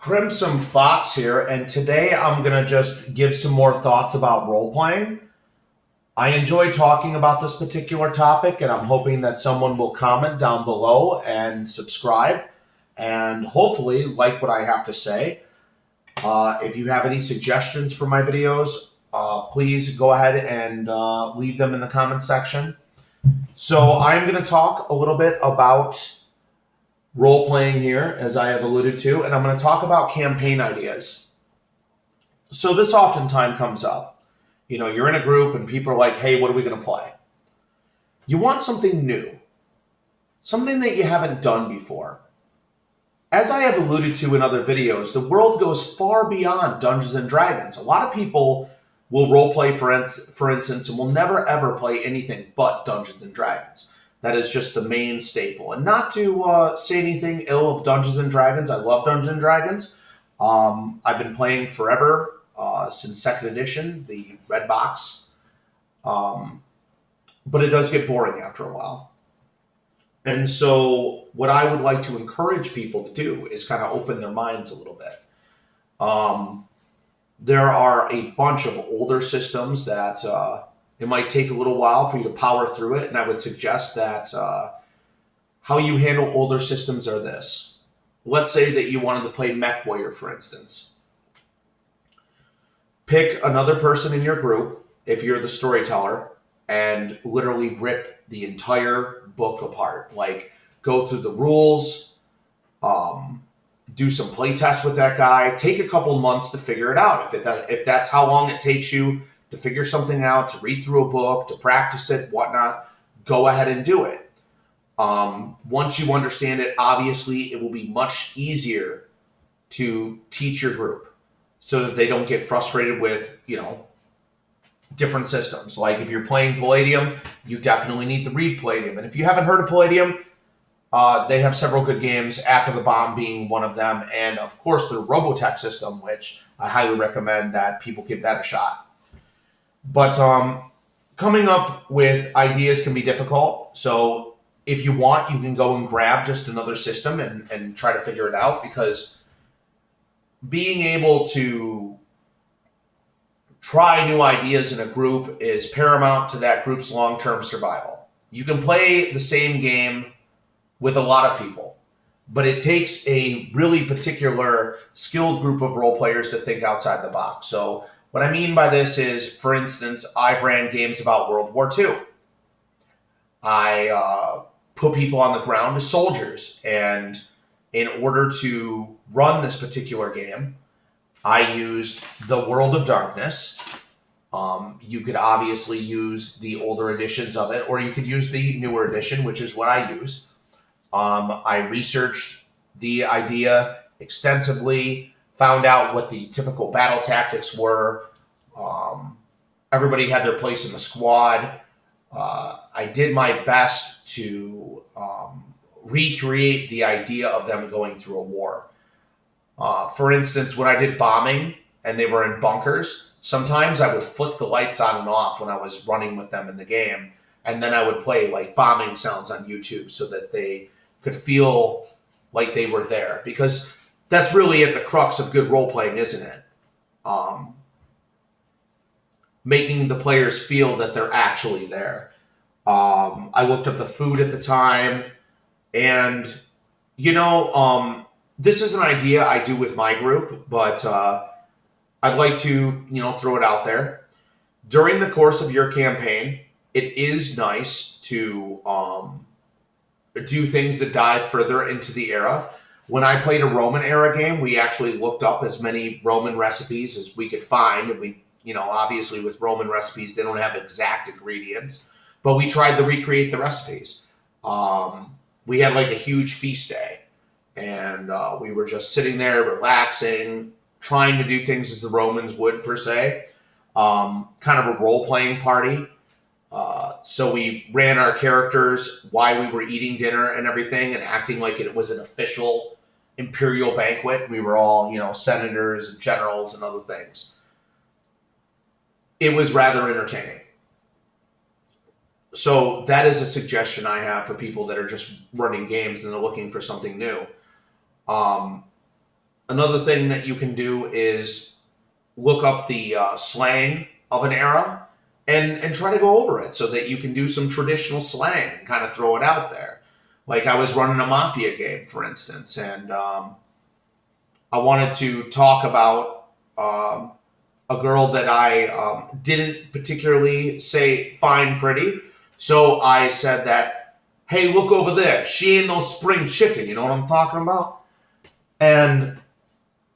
Crimson Fox here, and today I'm going to just give some more thoughts about role playing. I enjoy talking about this particular topic, and I'm hoping that someone will comment down below and subscribe and hopefully like what I have to say. If you have any suggestions for my videos, please go ahead and leave them in the comment section. So, I'm going to talk a little bit about role playing here, as I have alluded to, and I'm going to talk about campaign ideas. So this oftentimes comes up. You know, you're in a group and people are like, hey, what are we going to play? You want something new, something that you haven't done before. As I have alluded to in other videos, the world goes far beyond Dungeons and Dragons. A lot of people will role play, for instance, and will never ever play anything but Dungeons and Dragons. That is just the main staple. And not to say anything ill of Dungeons and Dragons. I love Dungeons and Dragons. I've been playing forever, since second edition, the red box. But it does get boring after a while. And so what I would like to encourage people to do is kind of open their minds a little bit. There are a bunch of older systems that it might take a little while for you to power through it. And I would suggest that how you handle older systems are this. Let's say that you wanted to play Mech Warrior, for instance. Pick another person in your group, if you're the storyteller, and literally rip the entire book apart. Like, go through the rules, do some play tests with that guy. Take a couple months to figure it out. If that's how long it takes you to figure something out, to read through a book, to practice it, whatnot, go ahead and do it. Once you understand it, obviously, it will be much easier to teach your group so that they don't get frustrated with, different systems. Like if you're playing Palladium, you definitely need to read Palladium. And if you haven't heard of Palladium, they have several good games, After the Bomb being one of them. And of course, the Robotech system, which I highly recommend that people give that a shot. But coming up with ideas can be difficult. So if you want, you can go and grab just another system and try to figure it out, because being able to try new ideas in a group is paramount to that group's long-term survival. You can play the same game with a lot of people, but it takes a really particular skilled group of role players to think outside the box. So what I mean by this is, for instance, I've ran games about World War II. I put people on the ground as soldiers, and in order to run this particular game, I used the World of Darkness. You could obviously use the older editions of it, or you could use the newer edition, which is what I use. I researched the idea extensively, found out what the typical battle tactics were. Everybody had their place in the squad. I did my best to recreate the idea of them going through a war. For instance, when I did bombing and they were in bunkers, sometimes I would flick the lights on and off when I was running with them in the game. And then I would play like bombing sounds on YouTube so that they could feel like they were there. Because that's really at the crux of good role playing, isn't it? Making the players feel that they're actually there. I looked up the food at the time, and this is an idea I do with my group, but I'd like to, throw it out there. During the course of your campaign, it is nice to do things to dive further into the era. When I played a Roman era game, we actually looked up as many Roman recipes as we could find. And we, obviously with Roman recipes, they don't have exact ingredients, but we tried to recreate the recipes. We had like a huge feast day. And we were just sitting there relaxing, trying to do things as the Romans would, per se. Kind of a role-playing party. So we ran our characters while we were eating dinner and everything, and acting like it was an official imperial banquet. We were all, senators and generals and other things. It was rather entertaining. So that is a suggestion I have for people that are just running games and they're looking for something new. Another thing that you can do is look up the slang of an era and try to go over it so that you can do some traditional slang and kind of throw it out there. Like I was running a Mafia game, for instance, and I wanted to talk about a girl that I didn't particularly say fine pretty. So I said that, hey, look over there. She ain't no spring chicken. You know what I'm talking about? And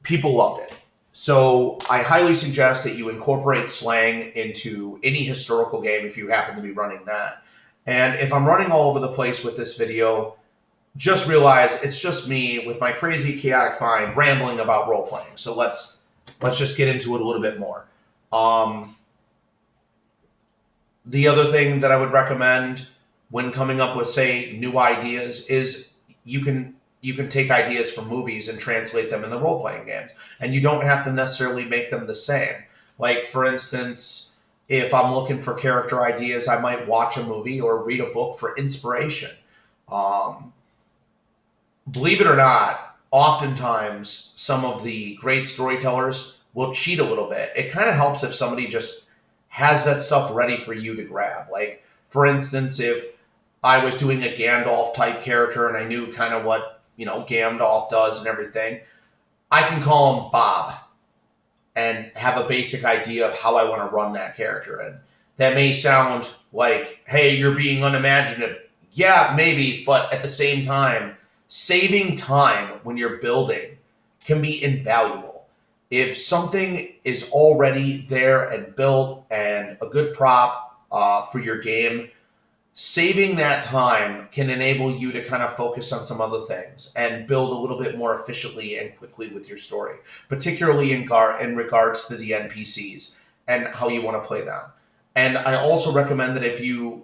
people loved it. So I highly suggest that you incorporate slang into any historical game if you happen to be running that. And if I'm running all over the place with this video, just realize it's just me with my crazy chaotic mind rambling about role playing. So let's just get into it a little bit more. The other thing that I would recommend when coming up with, say, new ideas is you can take ideas from movies and translate them in the role playing games, and you don't have to necessarily make them the same. Like, for instance, if I'm looking for character ideas, I might watch a movie or read a book for inspiration. Believe it or not, oftentimes some of the great storytellers will cheat a little bit. It kind of helps if somebody just has that stuff ready for you to grab. Like, for instance, if I was doing a Gandalf type character and I knew kind of what, Gandalf does and everything, I can call him Bob and have a basic idea of how I want to run that character. And that may sound like, hey, you're being unimaginative. Yeah, maybe, but at the same time, saving time when you're building can be invaluable. If something is already there and built and a good prop for your game, saving that time can enable you to kind of focus on some other things and build a little bit more efficiently and quickly with your story, particularly in regards to the NPCs and how you want to play them. And I also recommend that if you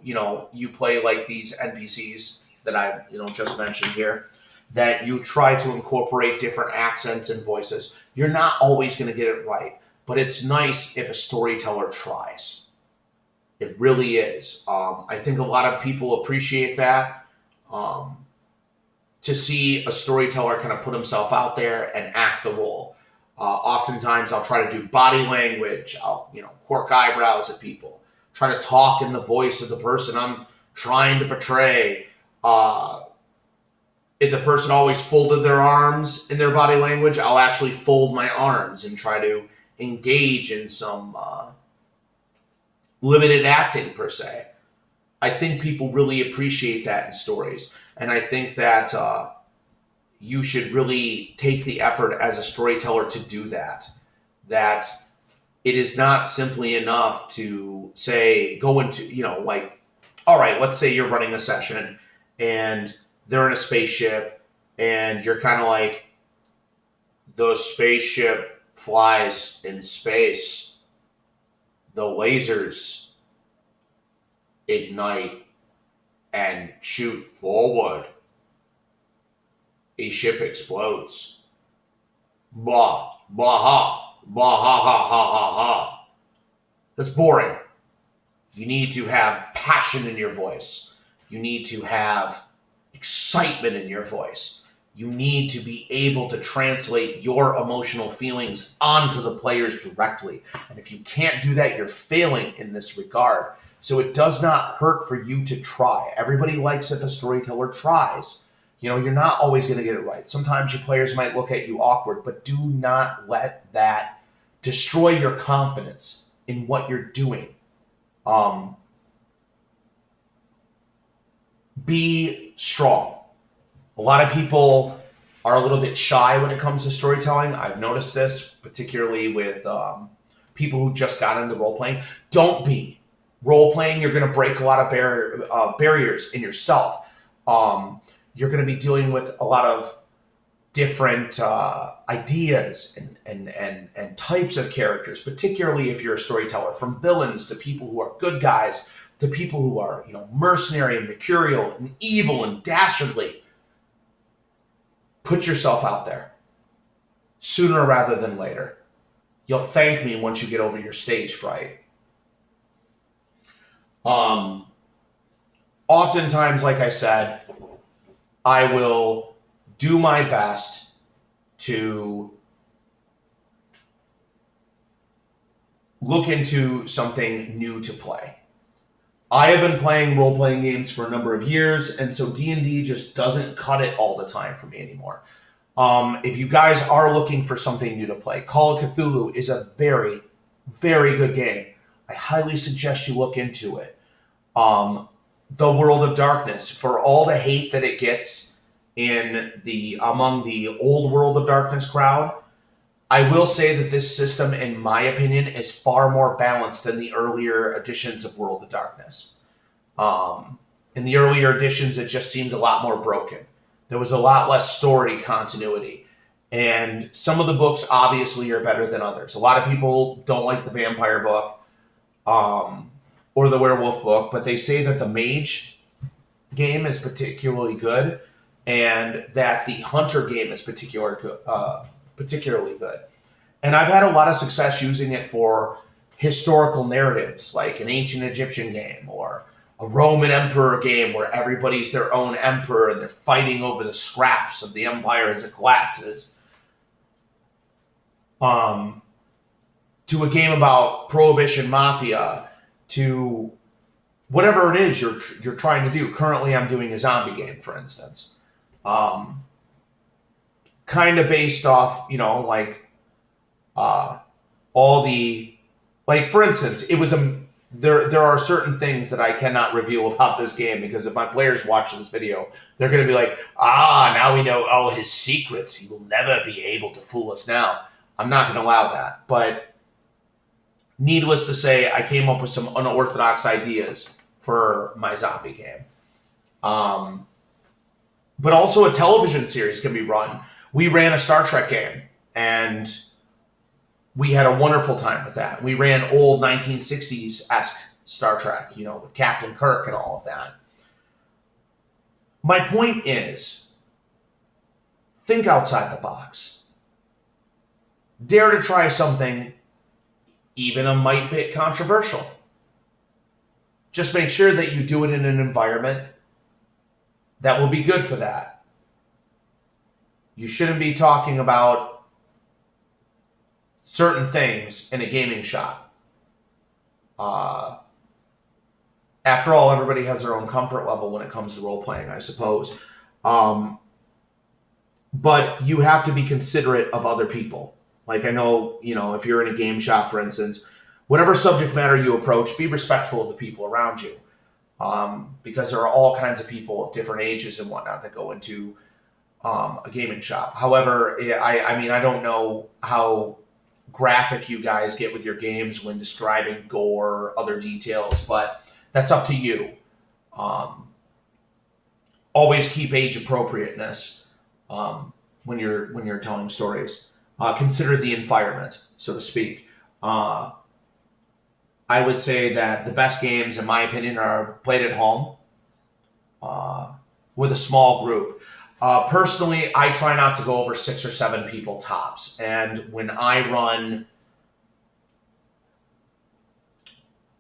play like these NPCs that I just mentioned here, that you try to incorporate different accents and voices. You're not always going to get it right, but it's nice if a storyteller tries. It really is. I think a lot of people appreciate that. To see a storyteller kind of put himself out there and act the role. Oftentimes I'll try to do body language. I'll, quirk eyebrows at people. Try to talk in the voice of the person I'm trying to portray. If the person always folded their arms in their body language, I'll actually fold my arms and try to engage in some limited acting, per se. I think people really appreciate that in stories. And I think that you should really take the effort as a storyteller to do that. That it is not simply enough to say, go into, all right, let's say you're running a session and they're in a spaceship and you're kind of like, the spaceship flies in space. The lasers ignite and shoot forward. A ship explodes. Blah, blah, ha, blah, ha, ha, ha, ha, ha. That's boring. You need to have passion in your voice. You need to have excitement in your voice. You need to be able to translate your emotional feelings onto the players directly. And if you can't do that, you're failing in this regard. So it does not hurt for you to try. Everybody likes if a storyteller tries. You're not always going to get it right. Sometimes your players might look at you awkward, but do not let that destroy your confidence in what you're doing. Be strong. A lot of people are a little bit shy when it comes to storytelling. I've noticed this, particularly with people who just got into role-playing. Don't be. Role-playing, you're going to break a lot of barriers in yourself. You're going to be dealing with a lot of different ideas and types of characters, particularly if you're a storyteller, from villains to people who are good guys, to people who are, mercenary and mercurial and evil and dastardly. Put yourself out there sooner rather than later. You'll thank me once you get over your stage fright. Oftentimes, like I said, I will do my best to look into something new to play. I have been playing role-playing games for a number of years, and so D&D just doesn't cut it all the time for me anymore. If you guys are looking for something new to play, Call of Cthulhu is a very, very good game. I highly suggest you look into it. The World of Darkness, for all the hate that it gets among the old World of Darkness crowd, I will say that this system, in my opinion, is far more balanced than the earlier editions of World of Darkness. In the earlier editions, it just seemed a lot more broken. There was a lot less story continuity. And some of the books obviously are better than others. A lot of people don't like the vampire book or the werewolf book, but they say that the mage game is particularly good and that the hunter game is particularly good. And I've had a lot of success using it for historical narratives, like an ancient Egyptian game or a Roman emperor game where everybody's their own emperor and they're fighting over the scraps of the empire as it collapses. To a game about prohibition mafia, to whatever it is you're trying to do. Currently, I'm doing a zombie game, for instance. Kind of based off, all the, like, for instance, it was there are certain things that I cannot reveal about this game because if my players watch this video, they're going to be like, now we know all his secrets. He will never be able to fool us now. I'm not going to allow that. But needless to say, I came up with some unorthodox ideas for my zombie game. But also a television series can be run. We ran a Star Trek game, and we had a wonderful time with that. We ran old 1960s-esque Star Trek, with Captain Kirk and all of that. My point is, think outside the box. Dare to try something even a mite bit controversial. Just make sure that you do it in an environment that will be good for that. You shouldn't be talking about certain things in a gaming shop. After all, everybody has their own comfort level when it comes to role-playing, I suppose. But you have to be considerate of other people. Like, I know, if you're in a game shop, for instance, whatever subject matter you approach, be respectful of the people around you. Because there are all kinds of people of different ages and whatnot that go into a gaming shop. However, I don't know how graphic you guys get with your games when describing gore or other details, but that's up to you. Always keep age appropriateness when you're telling stories. Consider the environment, so to speak. I would say that the best games, in my opinion, are played at home with a small group. Personally, I try not to go over 6 or 7 people tops. And when I run,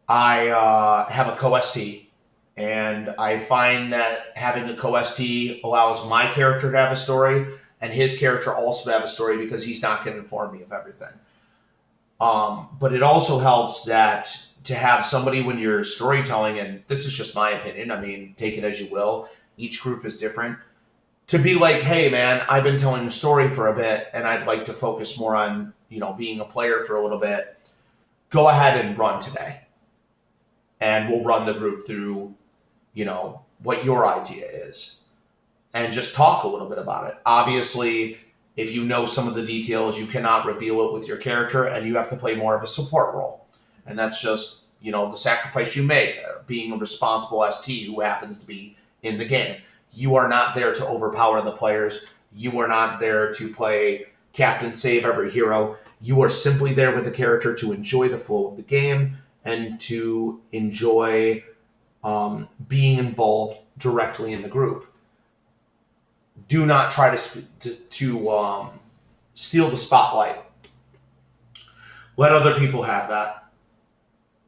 I have a co-ST. And I find that having a co-ST allows my character to have a story and his character also to have a story because he's not going to inform me of everything. But it also helps that to have somebody when you're storytelling, and this is just my opinion, I mean, take it as you will, each group is different, to be like, hey man, I've been telling a story for a bit and I'd like to focus more on, being a player for a little bit. Go ahead and run today. And we'll run the group through, what your idea is. And just talk a little bit about it. Obviously, if you know some of the details, you cannot reveal it with your character, and you have to play more of a support role. And that's just, the sacrifice you make, being a responsible ST who happens to be in the game. You are not there to overpower the players. You are not there to play Captain Save Every Hero. You are simply there with the character to enjoy the flow of the game and to enjoy being involved directly in the group. Do not try to steal the spotlight. Let other people have that.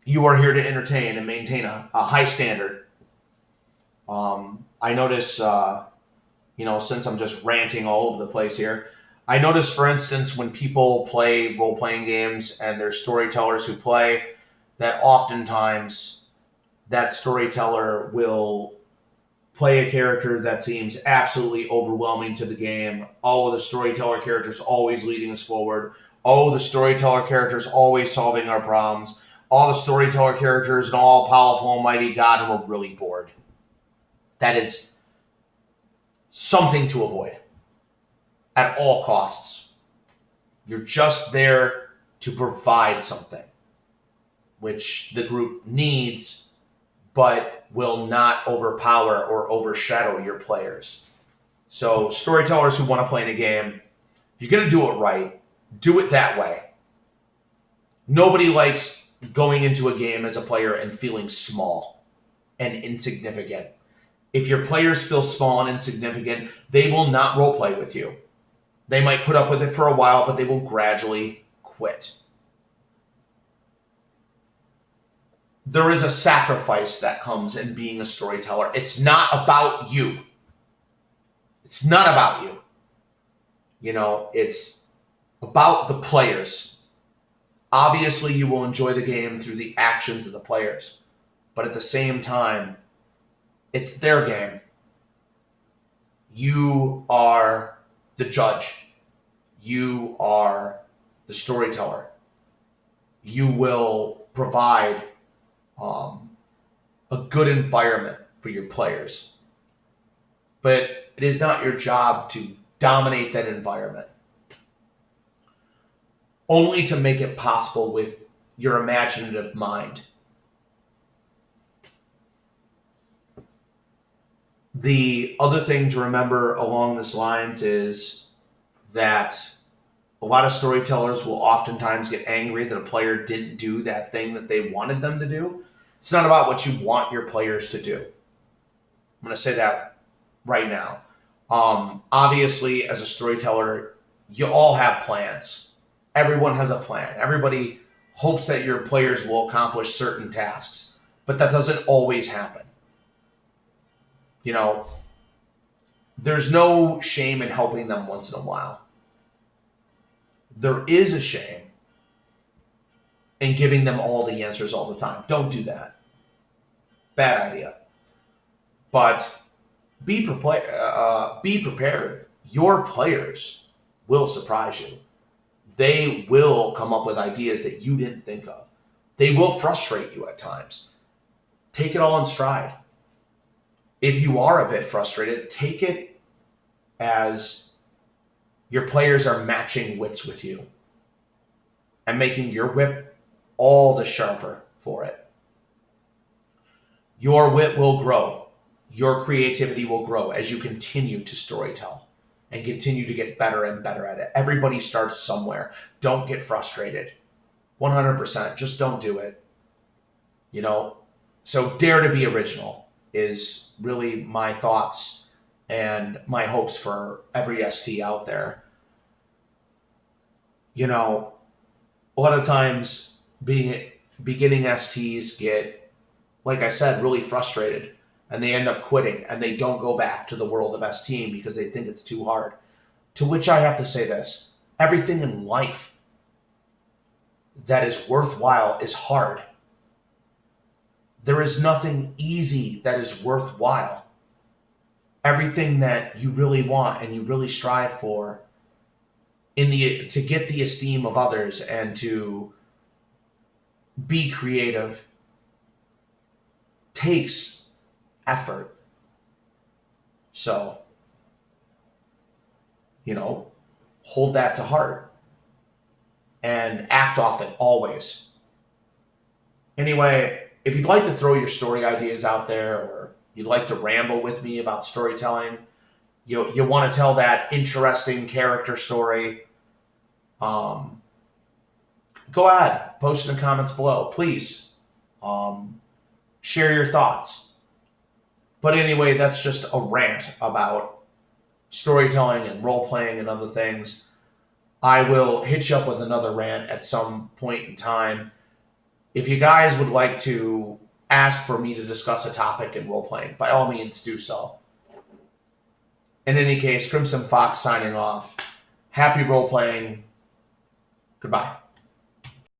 You are here to entertain and maintain a high standard. I notice, since I'm just ranting all over the place here, I notice, for instance, when people play role playing games and there's storytellers who play, that oftentimes that storyteller will play a character that seems absolutely overwhelming to the game. Oh, the storyteller character's always leading us forward. Oh, the storyteller character's always solving our problems. All the storyteller characters, an all powerful, almighty God, and we're really bored. That is something to avoid at all costs. You're just there to provide something, which the group needs, but will not overpower or overshadow your players. So storytellers who want to play in a game, if you're going to do it right, do it that way. Nobody likes going into a game as a player and feeling small and insignificant. If your players feel small and insignificant, they will not roleplay with you. They might put up with it for a while, but they will gradually quit. There is a sacrifice that comes in being a storyteller. It's not about you. It's not about you. It's about the players. Obviously, you will enjoy the game through the actions of the players. But at the same time, it's their game. You are the judge. You are the storyteller. You will provide a good environment for your players. But it is not your job to dominate that environment. Only to make it possible with your imaginative mind. The other thing to remember along this lines is that a lot of storytellers will oftentimes get angry that a player didn't do that thing that they wanted them to do. It's not about what you want your players to do. I'm going to say that right now. Obviously, as a storyteller, you all have plans. Everyone has a plan. Everybody hopes that your players will accomplish certain tasks, but that doesn't always happen. There's no shame in helping them once in a while. There is a shame in giving them all the answers all the time. Don't do that. Bad idea. But be prepared. Your players will surprise you. They will come up with ideas that you didn't think of. They will frustrate you at times. Take it all in stride. If you are a bit frustrated, take it as your players are matching wits with you and making your whip all the sharper for it. Your wit will grow. Your creativity will grow as you continue to storytell and continue to get better and better at it. Everybody starts somewhere. Don't get frustrated. 100%. Just don't do it. So dare to be original is really my thoughts and my hopes for every ST out there. A lot of times beginning STs get, like I said, really frustrated and they end up quitting and they don't go back to the world of ST because they think it's too hard. To which I have to say this: everything in life that is worthwhile is hard. There is nothing easy that is worthwhile. Everything that you really want and you really strive for to get the esteem of others and to be creative takes effort. So, hold that to heart and act off it always. Anyway, if you'd like to throw your story ideas out there, or you'd like to ramble with me about storytelling, you want to tell that interesting character story, go ahead, post in the comments below. Please share your thoughts. But anyway, that's just a rant about storytelling and role-playing and other things. I will hit you up with another rant at some point in time. If you guys would like to ask for me to discuss a topic in role-playing, by all means do so. In any case, Crimson Fox signing off. Happy role playing. Goodbye.